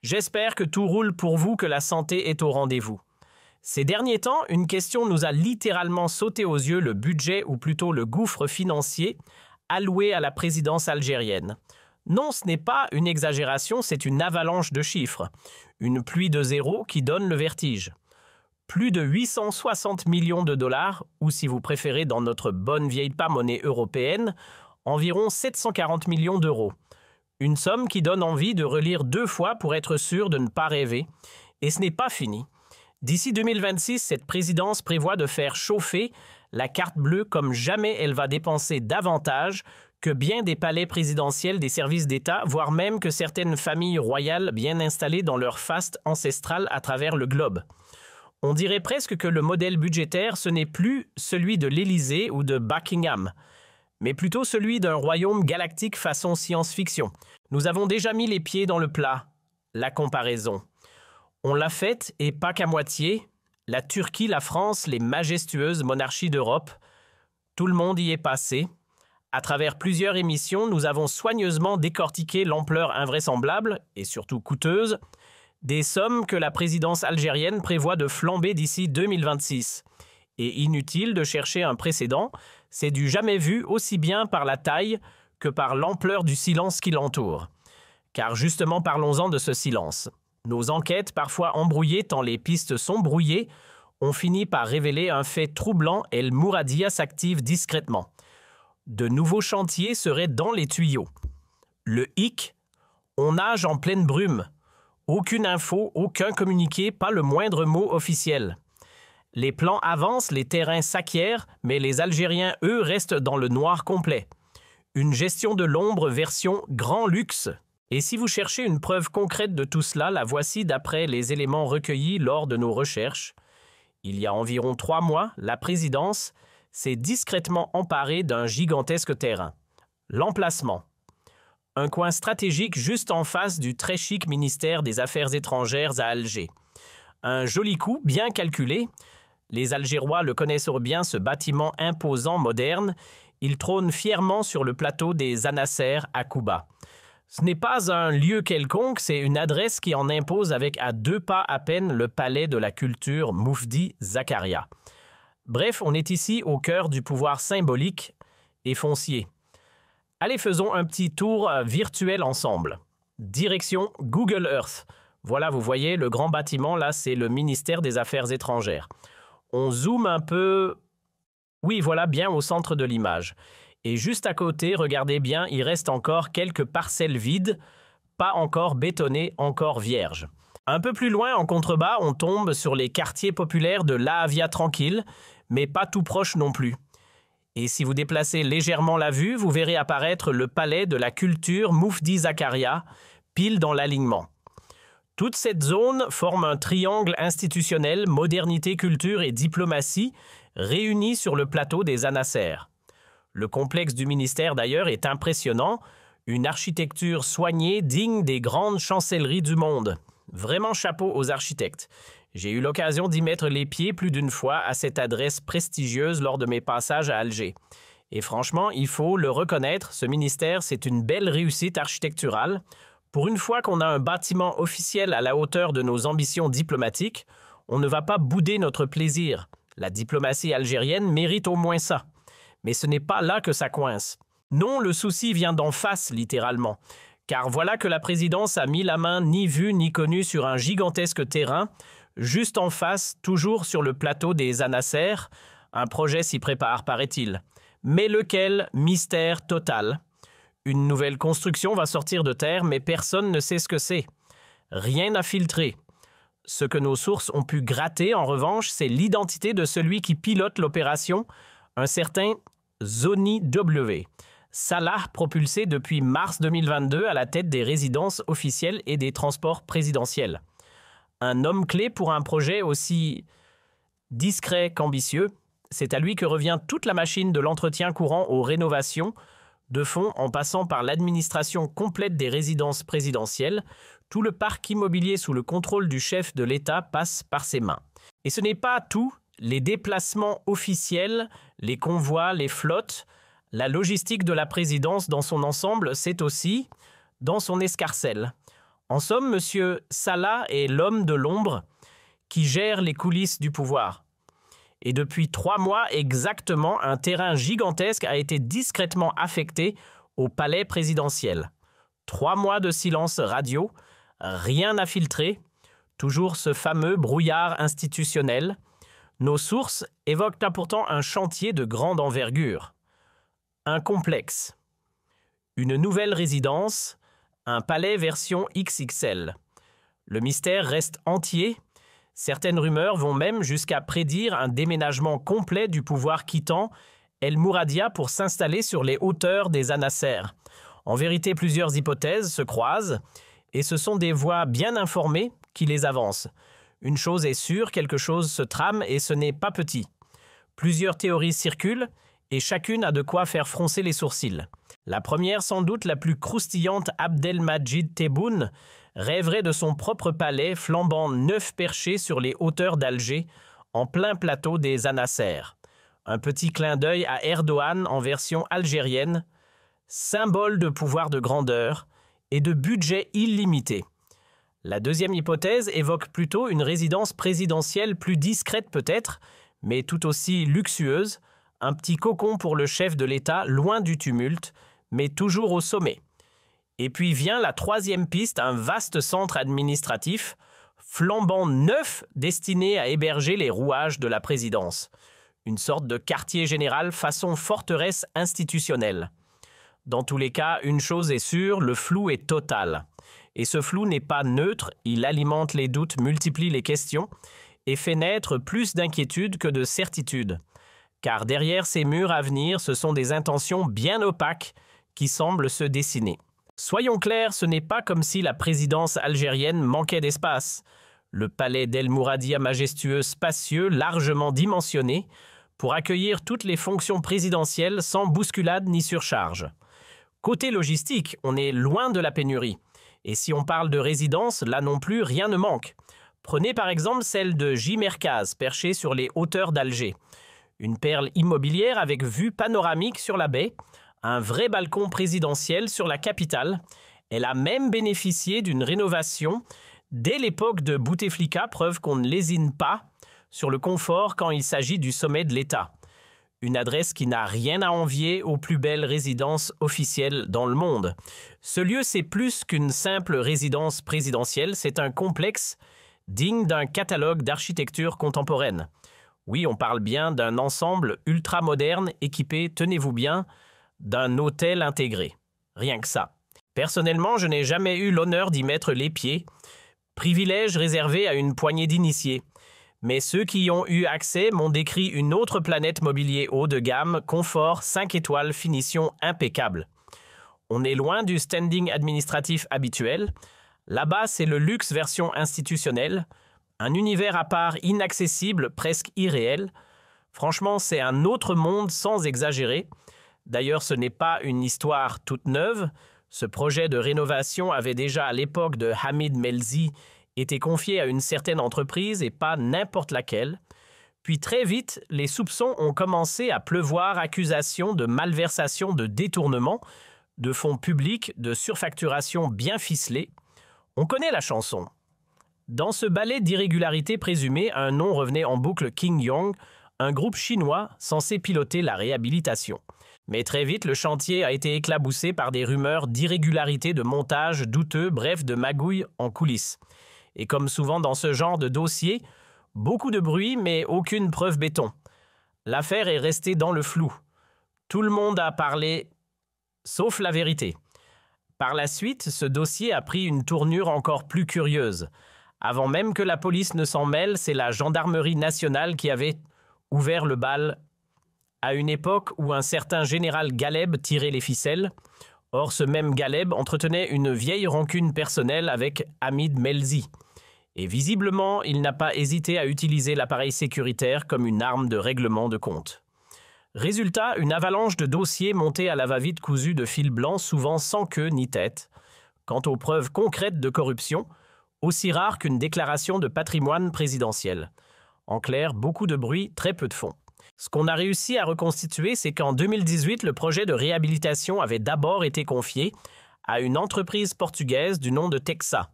J'espère que tout roule pour vous, que la santé est au rendez-vous. Ces derniers temps, une question nous a littéralement sauté aux yeux, le budget ou plutôt le gouffre financier alloué à la présidence algérienne. Non, ce n'est pas une exagération, c'est une avalanche de chiffres. Une pluie de zéros qui donne le vertige. Plus de 860 millions de dollars, ou si vous préférez dans notre bonne vieille monnaie européenne, environ 740 millions d'euros. Une somme qui donne envie de relire 2 fois pour être sûr de ne pas rêver. Et ce n'est pas fini. D'ici 2026, cette présidence prévoit de faire chauffer la carte bleue comme jamais. Elle va dépenser davantage que bien des palais présidentiels des services d'État, voire même que certaines familles royales bien installées dans leur faste ancestrale à travers le globe. On dirait presque que le modèle budgétaire, ce n'est plus celui de l'Élysée ou de Buckingham, mais plutôt celui d'un royaume galactique façon science-fiction. Nous avons déjà mis les pieds dans le plat, la comparaison. On l'a faite, et pas qu'à moitié. La Turquie, la France, les majestueuses monarchies d'Europe, tout le monde y est passé. À travers plusieurs émissions, nous avons soigneusement décortiqué l'ampleur invraisemblable, et surtout coûteuse, des sommes que la présidence algérienne prévoit de flamber d'ici 2026. Et inutile de chercher un précédent, c'est du jamais vu aussi bien par la taille que par l'ampleur du silence qui l'entoure. Car justement, parlons-en de ce silence. Nos enquêtes, parfois embrouillées tant les pistes sont brouillées, ont fini par révéler un fait troublant. El Mouradia s'active discrètement. De nouveaux chantiers seraient dans les tuyaux. Le hic, on nage en pleine brume. Aucune info, aucun communiqué, pas le moindre mot officiel. Les plans avancent, les terrains s'acquièrent, mais les Algériens, eux, restent dans le noir complet. Une gestion de l'ombre version grand luxe. Et si vous cherchez une preuve concrète de tout cela, la voici d'après les éléments recueillis lors de nos recherches. Il y a environ 3 mois, la présidence s'est discrètement emparée d'un gigantesque terrain. L'emplacement. Un coin stratégique juste en face du très chic ministère des Affaires étrangères à Alger. Un joli coup, bien calculé. Les Algérois le connaissent bien, ce bâtiment imposant, moderne. Il trône fièrement sur le plateau des Anasser à Kouba. Ce n'est pas un lieu quelconque, c'est une adresse qui en impose avec à 2 pas à peine le palais de la culture Moufdi Zakaria. Bref, on est ici au cœur du pouvoir symbolique et foncier. Allez, faisons un petit tour virtuel ensemble. Direction Google Earth. Voilà, vous voyez, le grand bâtiment, là, c'est le ministère des Affaires étrangères. On zoome un peu... Oui, voilà, bien au centre de l'image. Et juste à côté, regardez bien, il reste encore quelques parcelles vides, pas encore bétonnées, encore vierges. Un peu plus loin, en contrebas, on tombe sur les quartiers populaires de La Havia tranquille, mais pas tout proche non plus. Et si vous déplacez légèrement la vue, vous verrez apparaître le palais de la culture Moufdi Zakaria, pile dans l'alignement. Toute cette zone forme un triangle institutionnel, modernité, culture et diplomatie, réunis sur le plateau des Anasser. Le complexe du ministère d'ailleurs est impressionnant, une architecture soignée digne des grandes chancelleries du monde. Vraiment chapeau aux architectes. J'ai eu l'occasion d'y mettre les pieds plus d'une fois à cette adresse prestigieuse lors de mes passages à Alger. Et franchement, il faut le reconnaître, ce ministère, c'est une belle réussite architecturale. Pour une fois qu'on a un bâtiment officiel à la hauteur de nos ambitions diplomatiques, on ne va pas bouder notre plaisir. La diplomatie algérienne mérite au moins ça. Mais ce n'est pas là que ça coince. Non, le souci vient d'en face, littéralement. Car voilà que la présidence a mis la main ni vue ni connue sur un gigantesque terrain, juste en face, toujours sur le plateau des Anasser. Un projet s'y prépare, paraît-il. Mais lequel? Mystère total. Une nouvelle construction va sortir de terre, mais personne ne sait ce que c'est. Rien n'a filtré. Ce que nos sources ont pu gratter, en revanche, c'est l'identité de celui qui pilote l'opération, un certain Zoni W. Salah propulsé depuis mars 2022 à la tête des résidences officielles et des transports présidentiels. Un homme clé pour un projet aussi discret qu'ambitieux, c'est à lui que revient toute la machine de l'entretien courant aux rénovations, de fond en passant par l'administration complète des résidences présidentielles. Tout le parc immobilier sous le contrôle du chef de l'État passe par ses mains. Et ce n'est pas tout, les déplacements officiels, les convois, les flottes, la logistique de la présidence dans son ensemble, c'est aussi dans son escarcelle. En somme, M. Salah est l'homme de l'ombre qui gère les coulisses du pouvoir. Et depuis 3 mois exactement, un terrain gigantesque a été discrètement affecté au palais présidentiel. 3 mois de silence radio, rien n'a filtré, toujours ce fameux brouillard institutionnel. Nos sources évoquent pourtant un chantier de grande envergure. Un complexe. Une nouvelle résidence, un palais version XXL. Le mystère reste entier. Certaines rumeurs vont même jusqu'à prédire un déménagement complet du pouvoir quittant El Mouradia pour s'installer sur les hauteurs des Anasser. En vérité, plusieurs hypothèses se croisent et ce sont des voix bien informées qui les avancent. Une chose est sûre, quelque chose se trame et ce n'est pas petit. Plusieurs théories circulent et chacune a de quoi faire froncer les sourcils. La première, sans doute la plus croustillante, Abdelmajid Tebboune, rêverait de son propre palais flambant neuf perché sur les hauteurs d'Alger, en plein plateau des Anasser. Un petit clin d'œil à Erdogan en version algérienne, symbole de pouvoir de grandeur et de budget illimité. La deuxième hypothèse évoque plutôt une résidence présidentielle plus discrète peut-être, mais tout aussi luxueuse, un petit cocon pour le chef de l'État loin du tumulte, mais toujours au sommet. Et puis vient la troisième piste, un vaste centre administratif, flambant neuf destiné à héberger les rouages de la présidence. Une sorte de quartier général façon forteresse institutionnelle. Dans tous les cas, une chose est sûre, le flou est total. Et ce flou n'est pas neutre, il alimente les doutes, multiplie les questions et fait naître plus d'inquiétude que de certitude. Car derrière ces murs à venir, ce sont des intentions bien opaques qui semblent se dessiner. Soyons clairs, ce n'est pas comme si la présidence algérienne manquait d'espace. Le palais d'El Mouradia majestueux, spacieux, largement dimensionné, pour accueillir toutes les fonctions présidentielles sans bousculade ni surcharge. Côté logistique, on est loin de la pénurie. Et si on parle de résidence, là non plus, rien ne manque. Prenez par exemple celle de J. Merkaz, perchée sur les hauteurs d'Alger. Une perle immobilière avec vue panoramique sur la baie, un vrai balcon présidentiel sur la capitale. Elle a même bénéficié d'une rénovation dès l'époque de Bouteflika, preuve qu'on ne lésine pas sur le confort quand il s'agit du sommet de l'État. Une adresse qui n'a rien à envier aux plus belles résidences officielles dans le monde. Ce lieu, c'est plus qu'une simple résidence présidentielle, c'est un complexe digne d'un catalogue d'architecture contemporaine. Oui, on parle bien d'un ensemble ultra-moderne équipé, tenez-vous bien, d'un hôtel intégré. Rien que ça. Personnellement, je n'ai jamais eu l'honneur d'y mettre les pieds, privilège réservé à une poignée d'initiés. Mais ceux qui y ont eu accès m'ont décrit une autre planète mobilier haut de gamme, confort, 5 étoiles, finition impeccable. On est loin du standing administratif habituel. Là-bas, c'est le luxe version institutionnelle, un univers à part inaccessible, presque irréel. Franchement, c'est un autre monde sans exagérer. D'ailleurs, ce n'est pas une histoire toute neuve. Ce projet de rénovation avait déjà à l'époque de Hamid Melzi été confié à une certaine entreprise et pas n'importe laquelle. Puis très vite, les soupçons ont commencé à pleuvoir, accusations de malversation, de détournement, de fonds publics, de surfacturation bien ficelée. On connaît la chanson. Dans ce balai d'irrégularités présumées, un nom revenait en boucle: King Yong, un groupe chinois censé piloter la réhabilitation. Mais très vite, le chantier a été éclaboussé par des rumeurs d'irrégularités de montage douteux, bref, de magouilles en coulisses. Et comme souvent dans ce genre de dossier, beaucoup de bruit mais aucune preuve béton. L'affaire est restée dans le flou. Tout le monde a parlé, sauf la vérité. Par la suite, ce dossier a pris une tournure encore plus curieuse. Avant même que la police ne s'en mêle, c'est la gendarmerie nationale qui avait ouvert le bal à une époque où un certain général Galeb tirait les ficelles. Or, ce même Galeb entretenait une vieille rancune personnelle avec Hamid Melzi. Et visiblement, il n'a pas hésité à utiliser l'appareil sécuritaire comme une arme de règlement de compte. Résultat, une avalanche de dossiers montés à la va-vite cousus de fil blanc, souvent sans queue ni tête. Quant aux preuves concrètes de corruption, aussi rares qu'une déclaration de patrimoine présidentiel. En clair, beaucoup de bruit, très peu de fond. Ce qu'on a réussi à reconstituer, c'est qu'en 2018, le projet de réhabilitation avait d'abord été confié à une entreprise portugaise du nom de Texa.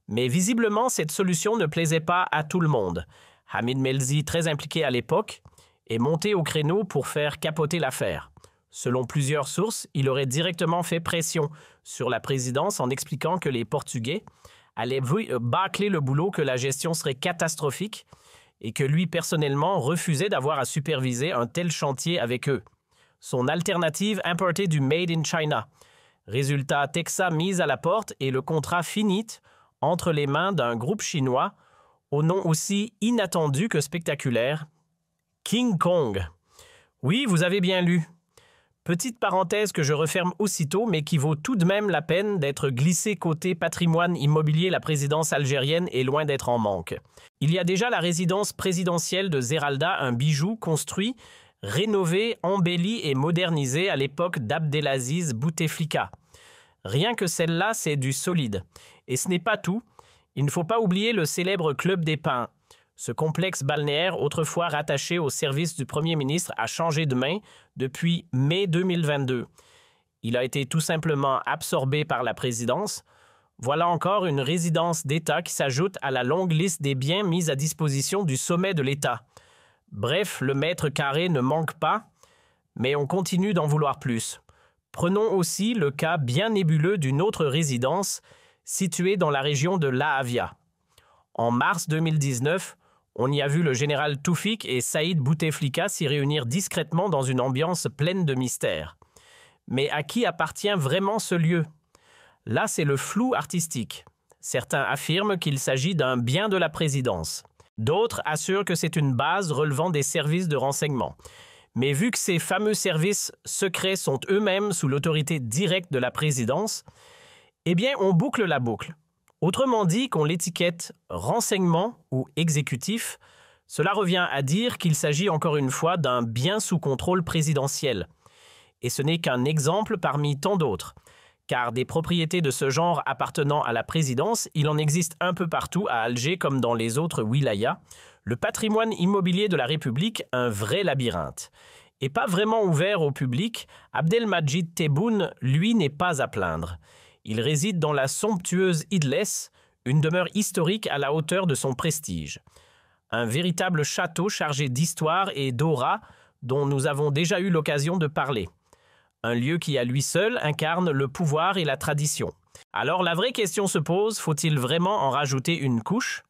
Mais visiblement, cette solution ne plaisait pas à tout le monde. Hamid Melzi, très impliqué à l'époque, est monté au créneau pour faire capoter l'affaire. Selon plusieurs sources, il aurait directement fait pression sur la présidence en expliquant que les Portugais allaient bâcler le boulot, que la gestion serait catastrophique et que lui, personnellement, refusait d'avoir à superviser un tel chantier avec eux. Son alternative, importer du Made in China. Résultat, Texa mise à la porte et le contrat finit entre les mains d'un groupe chinois au nom aussi inattendu que spectaculaire, King Kong. Oui, vous avez bien lu. Petite parenthèse que je referme aussitôt, mais qui vaut tout de même la peine d'être glissée côté patrimoine immobilier. La présidence algérienne est loin d'être en manque. Il y a déjà la résidence présidentielle de Zeralda, un bijou construit, rénové, embelli et modernisé à l'époque d'Abdelaziz Bouteflika. Rien que celle-là, c'est du solide. Et ce n'est pas tout. Il ne faut pas oublier le célèbre Club des Pins. Ce complexe balnéaire, autrefois rattaché au service du Premier ministre, a changé de main depuis mai 2022. Il a été tout simplement absorbé par la présidence. Voilà encore une résidence d'État qui s'ajoute à la longue liste des biens mis à disposition du sommet de l'État. Bref, le mètre carré ne manque pas, mais on continue d'en vouloir plus. Prenons aussi le cas bien nébuleux d'une autre résidence située dans la région de La Havia. En mars 2019, on y a vu le général Toufik et Saïd Bouteflika s'y réunir discrètement dans une ambiance pleine de mystère. Mais à qui appartient vraiment ce lieu? Là, c'est le flou artistique. Certains affirment qu'il s'agit d'un bien de la présidence. D'autres assurent que c'est une base relevant des services de renseignement. Mais vu que ces fameux services secrets sont eux-mêmes sous l'autorité directe de la présidence, eh bien, on boucle la boucle. Autrement dit, qu'on l'étiquette renseignement ou exécutif, cela revient à dire qu'il s'agit encore une fois d'un bien sous contrôle présidentiel. Et ce n'est qu'un exemple parmi tant d'autres, car des propriétés de ce genre appartenant à la présidence, il en existe un peu partout à Alger comme dans les autres wilayas. Le patrimoine immobilier de la République, un vrai labyrinthe. Et pas vraiment ouvert au public, Abdelmadjid Tebboune, lui, n'est pas à plaindre. Il réside dans la somptueuse Idlès, une demeure historique à la hauteur de son prestige. Un véritable château chargé d'histoire et d'aura dont nous avons déjà eu l'occasion de parler. Un lieu qui à lui seul incarne le pouvoir et la tradition. Alors la vraie question se pose, faut-il vraiment en rajouter une couche?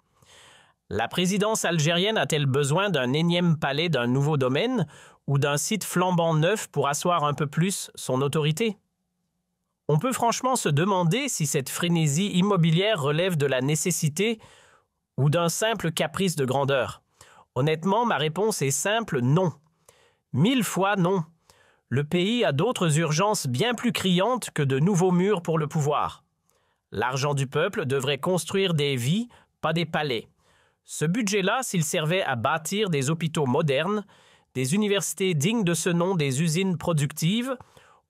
La présidence algérienne a-t-elle besoin d'un énième palais d'un nouveau domaine ou d'un site flambant neuf pour asseoir un peu plus son autorité? On peut franchement se demander si cette frénésie immobilière relève de la nécessité ou d'un simple caprice de grandeur. Honnêtement, ma réponse est simple, non. 1000 fois non. Le pays a d'autres urgences bien plus criantes que de nouveaux murs pour le pouvoir. L'argent du peuple devrait construire des vies, pas des palais. Ce budget-là, s'il servait à bâtir des hôpitaux modernes, des universités dignes de ce nom, des usines productives,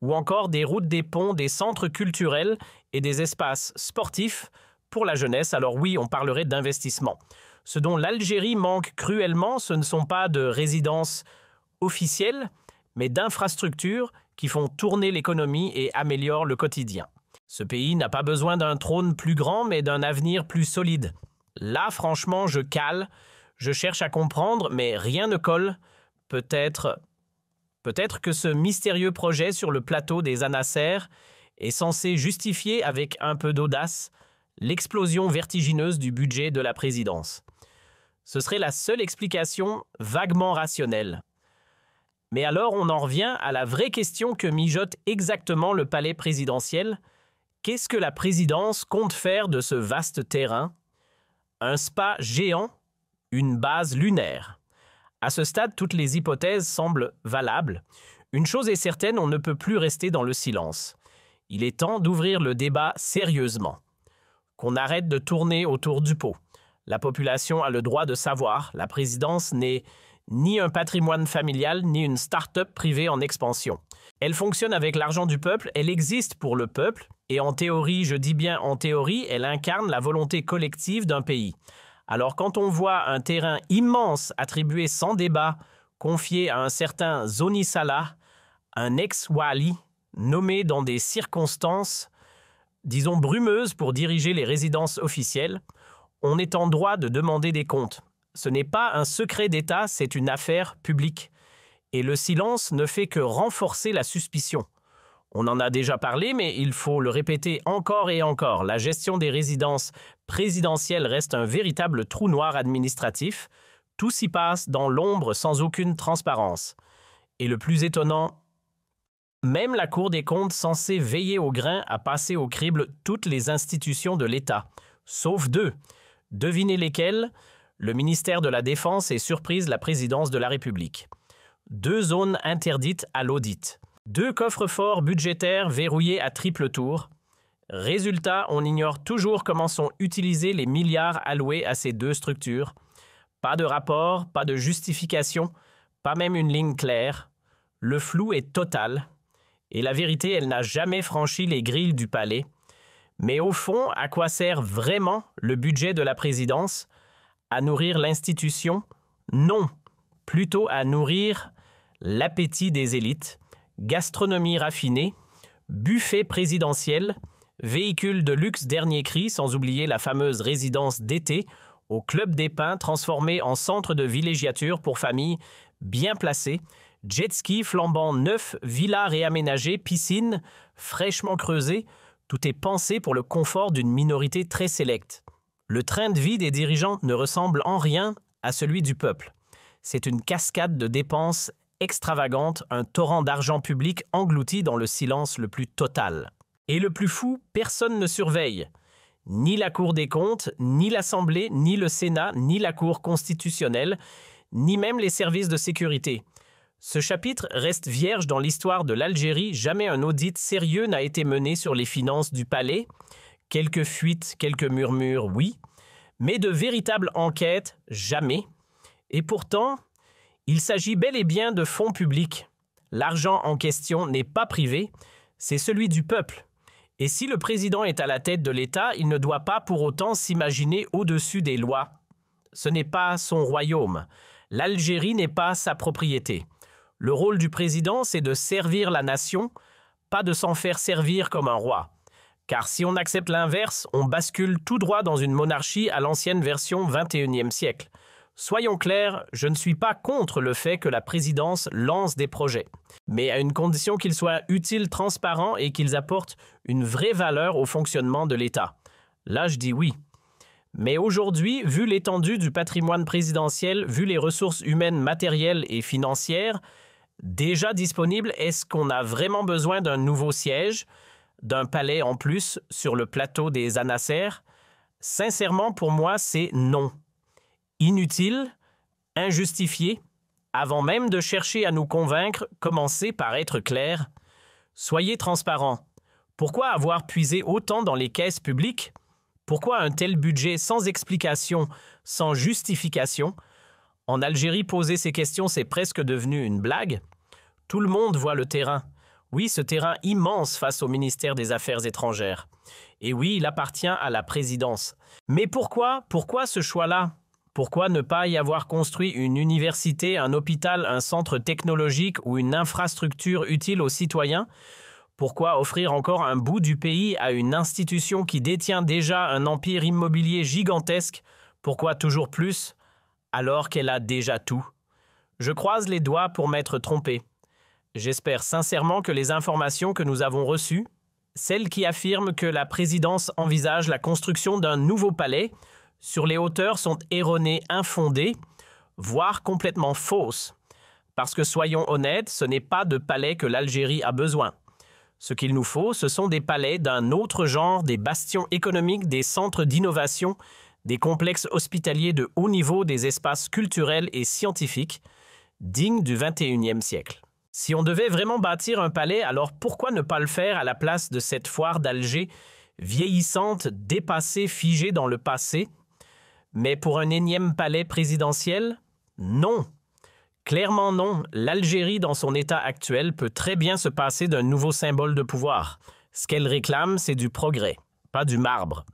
ou encore des routes, des ponts, des centres culturels et des espaces sportifs pour la jeunesse, alors oui, on parlerait d'investissement. Ce dont l'Algérie manque cruellement, ce ne sont pas de résidences officielles, mais d'infrastructures qui font tourner l'économie et améliorent le quotidien. Ce pays n'a pas besoin d'un trône plus grand, mais d'un avenir plus solide. Là, franchement, je cale, je cherche à comprendre, mais rien ne colle. Peut-être que ce mystérieux projet sur le plateau des Anasser est censé justifier avec un peu d'audace l'explosion vertigineuse du budget de la présidence. Ce serait la seule explication vaguement rationnelle. Mais alors on en revient à la vraie question que mijote exactement le palais présidentiel. Qu'est-ce que la présidence compte faire de ce vaste terrain? Un spa géant? Une base lunaire? À ce stade, toutes les hypothèses semblent valables. Une chose est certaine, on ne peut plus rester dans le silence. Il est temps d'ouvrir le débat sérieusement. Qu'on arrête de tourner autour du pot. La population a le droit de savoir. La présidence n'est ni un patrimoine familial, ni une start-up privée en expansion. Elle fonctionne avec l'argent du peuple, elle existe pour le peuple, et en théorie, je dis bien en théorie, elle incarne la volonté collective d'un pays. Alors quand on voit un terrain immense attribué sans débat, confié à un certain Zoni Salah, un ex-Wali, nommé dans des circonstances disons brumeuse pour diriger les résidences officielles, on est en droit de demander des comptes. Ce n'est pas un secret d'État, c'est une affaire publique. Et le silence ne fait que renforcer la suspicion. On en a déjà parlé, mais il faut le répéter encore et encore. La gestion des résidences présidentielles reste un véritable trou noir administratif. Tout s'y passe dans l'ombre sans aucune transparence. Et le plus étonnant, même la Cour des comptes censée veiller au grain a passé au crible toutes les institutions de l'État, sauf deux. Devinez lesquelles? Le ministère de la Défense et surprise la présidence de la République. 2 zones interdites à l'audit. 2 coffres-forts budgétaires verrouillés à triple tour. Résultat, on ignore toujours comment sont utilisés les milliards alloués à ces 2 structures. Pas de rapport, pas de justification, pas même une ligne claire. Le flou est total. Et la vérité, elle n'a jamais franchi les grilles du palais. Mais au fond, à quoi sert vraiment le budget de la présidence? À nourrir l'institution? Non, plutôt à nourrir l'appétit des élites, gastronomie raffinée, buffet présidentiel, véhicule de luxe dernier cri, sans oublier la fameuse résidence d'été au Club des Pins transformée en centre de villégiature pour familles bien placées, jet ski flambant neuf, villas réaménagées, piscines fraîchement creusées, tout est pensé pour le confort d'une minorité très sélecte. Le train de vie des dirigeants ne ressemble en rien à celui du peuple. C'est une cascade de dépenses extravagantes, un torrent d'argent public englouti dans le silence le plus total. Et le plus fou, personne ne surveille. Ni la Cour des comptes, ni l'Assemblée, ni le Sénat, ni la Cour constitutionnelle, ni même les services de sécurité. Ce chapitre reste vierge dans l'histoire de l'Algérie. Jamais un audit sérieux n'a été mené sur les finances du palais. Quelques fuites, quelques murmures, oui. Mais de véritables enquêtes, jamais. Et pourtant, il s'agit bel et bien de fonds publics. L'argent en question n'est pas privé, c'est celui du peuple. Et si le président est à la tête de l'État, il ne doit pas pour autant s'imaginer au-dessus des lois. Ce n'est pas son royaume. L'Algérie n'est pas sa propriété. Le rôle du président, c'est de servir la nation, pas de s'en faire servir comme un roi. Car si on accepte l'inverse, on bascule tout droit dans une monarchie à l'ancienne version 21e siècle. Soyons clairs, je ne suis pas contre le fait que la présidence lance des projets, mais à une condition qu'ils soient utiles, transparents et qu'ils apportent une vraie valeur au fonctionnement de l'État. Là, je dis oui. Mais aujourd'hui, vu l'étendue du patrimoine présidentiel, vu les ressources humaines, matérielles et financières déjà disponibles, est-ce qu'on a vraiment besoin d'un nouveau siège, d'un palais en plus sur le plateau des Anasser? Sincèrement, pour moi, c'est non. Inutile, injustifié, avant même de chercher à nous convaincre, commencez par être clair. Soyez transparent. Pourquoi avoir puisé autant dans les caisses publiques? Pourquoi un tel budget sans explication, sans justification? En Algérie, poser ces questions, c'est presque devenu une blague. Tout le monde voit le terrain. Oui, ce terrain immense face au ministère des Affaires étrangères. Et oui, il appartient à la présidence. Mais pourquoi ce choix-là? Pourquoi ne pas y avoir construit une université, un hôpital, un centre technologique ou une infrastructure utile aux citoyens? Pourquoi offrir encore un bout du pays à une institution qui détient déjà un empire immobilier gigantesque? Pourquoi toujours plus, alors qu'elle a déjà tout? Je croise les doigts pour m'être trompé. J'espère sincèrement que les informations que nous avons reçues, celles qui affirment que la présidence envisage la construction d'un nouveau palais, sur les hauteurs sont erronées, infondées, voire complètement fausses. Parce que soyons honnêtes, ce n'est pas de palais que l'Algérie a besoin. Ce qu'il nous faut, ce sont des palais d'un autre genre, des bastions économiques, des centres d'innovation, des complexes hospitaliers de haut niveau, des espaces culturels et scientifiques, dignes du XXIe siècle. Si on devait vraiment bâtir un palais, alors pourquoi ne pas le faire à la place de cette foire d'Alger, vieillissante, dépassée, figée dans le passé? Mais pour un énième palais présidentiel? Non. Clairement non, l'Algérie dans son état actuel peut très bien se passer d'un nouveau symbole de pouvoir. Ce qu'elle réclame, c'est du progrès, pas du marbre.